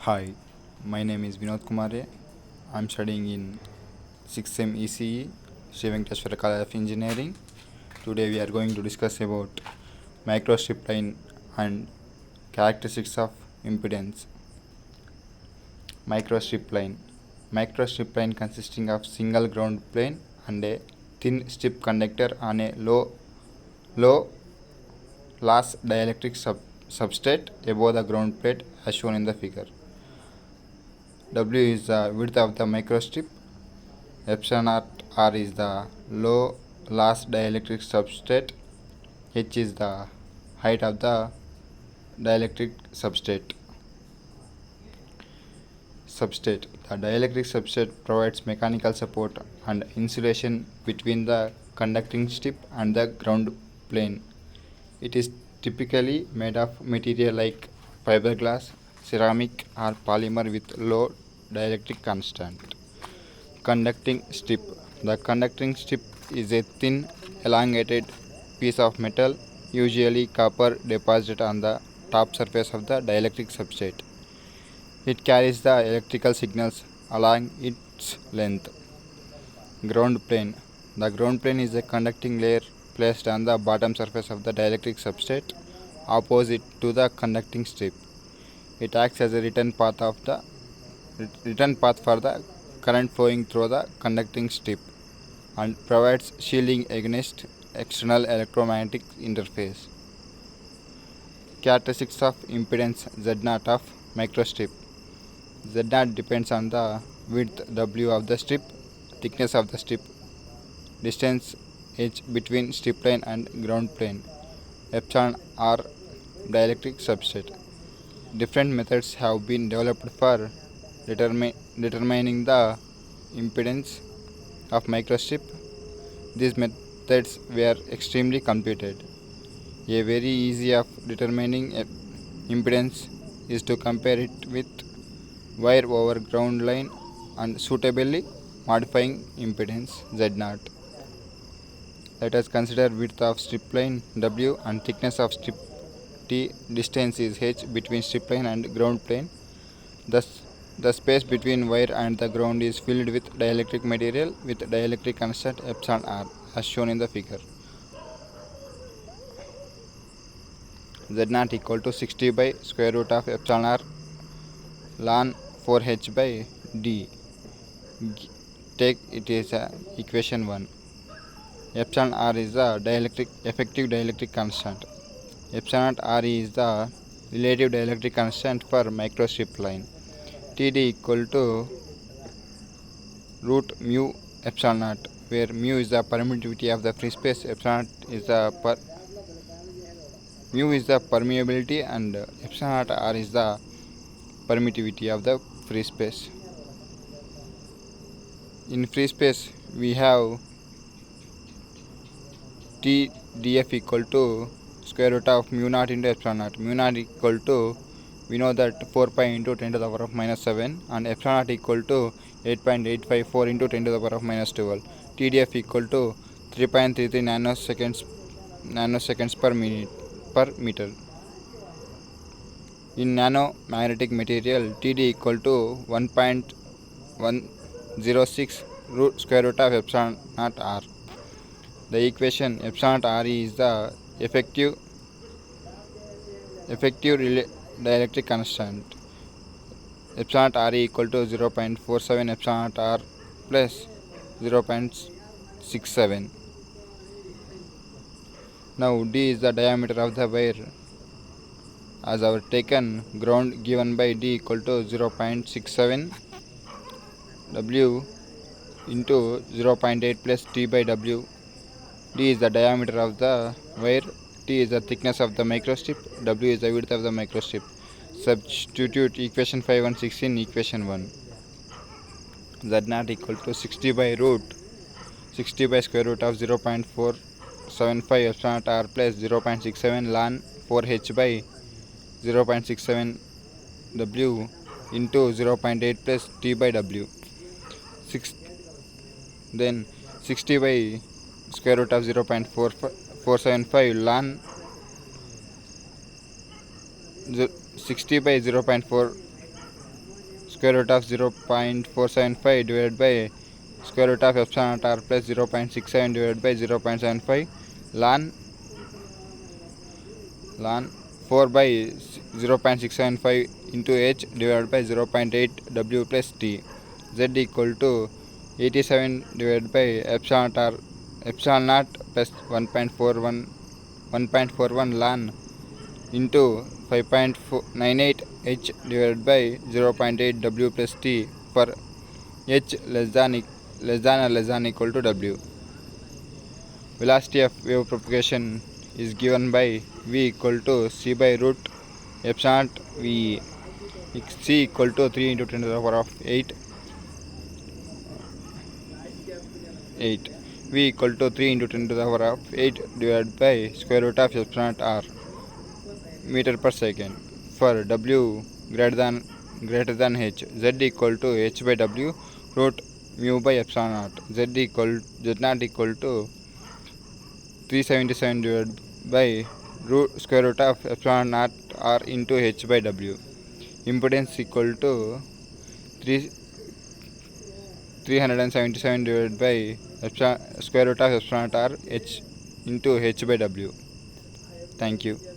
Hi, my name is Vinod Kumare. I'm studying in 6th SEM ECE, Sri Venkateswara College of Engineering. Today we are going to discuss about microstrip line and characteristics of impedance. Microstrip line. Microstrip line consisting of single ground plane and a thin strip conductor on a low loss dielectric substrate above the ground plate as shown in the figure. W is the width of the microstrip. Epsilon naught R is the low loss dielectric substrate. H is the height of the dielectric substrate. The dielectric substrate provides mechanical support and insulation between the conducting strip and the ground plane. It is typically made of material like fiberglass, ceramic, or polymer with low dielectric constant. Conducting strip. The conducting strip is a thin, elongated piece of metal, usually copper, deposited on the top surface of the dielectric substrate. It carries the electrical signals along its length. Ground plane. The ground plane is a conducting layer placed on the bottom surface of the dielectric substrate opposite to the conducting strip. It acts as a return path for the current flowing through the conducting strip and provides shielding against external electromagnetic interference. Characteristics of impedance Z0 of microstrip. Z0 depends on the width W of the strip, thickness of the strip, distance h between strip plane and ground plane, epsilon R dielectric substrate. Different methods have been developed for determining the impedance of microstrip. These methods were extremely computed. A very easy of determining impedance is to compare it with wire over ground line and suitably modifying impedance Z0. Let us consider width of strip line W and thickness of strip T. Distance is h between strip line and ground plane. Thus, the space between wire and the ground is filled with dielectric material with dielectric constant epsilon R as shown in the figure. Z0 equal to 60 by square root of epsilon R ln 4h by d. Take it as equation 1. Epsilon R is the effective dielectric constant. Epsilon R is the relative dielectric constant for microstrip line. Td equal to root mu epsilon naught, where mu is the permittivity of the free space, epsilon is the mu is the permeability, and epsilon naught R is the permittivity of the free space. In free space, we have T df equal to square root of mu naught into epsilon naught. Mu naught equal to, we know that 4 pi into 10 to the power of minus 7, and epsilon naught equal to 8.854 into 10 to the power of minus 12. TDF equal to 3.33 nanoseconds per meter. In nanomagnetic material, TD equal to 1.106 square root of epsilon naught R. The equation epsilon naught Re is the effective dielectric constant. Epsilon naught Re equal to 0.47 epsilon naught R plus 0.67. Now D is the diameter of the wire as our taken ground given by D equal to 0.67 W into 0.8 plus T by W. D is the diameter of the wire, T is the thickness of the microstrip, W is the width of the microstrip. Substitute equation 5 and 6 in equation 1. Z0 equal to 60 by square root of 0.475 epsilon naught R plus 0.67 ln 4h by 0.67 W into 0.8 plus T by W. Then 60 by square root of 0.475 ln 60 by 0.4 square root of 0.475 divided by square root of epsilon naught r plus 0.67 divided by 0.75 ln 4 by 0.675 into h divided by 0.8 w plus t. Z equal to 87 divided by epsilon naught plus 1.41 ln into 5.98 h divided by 0.8 w plus t for h less than or less than equal to w. Velocity of wave propagation is given by v equal to c by root epsilon v. C equal to 3 into 10 to the power of 8 v equal to 3 into 10 to the power of 8 divided by square root of epsilon r meter per second for w greater than h. Z equal to h by w root mu by epsilon naught. Z naught equal to 377 divided by square root of epsilon naught r into h by w. Impedance equal to 377 divided by square root of epsilon naught r h into h by w. Thank you.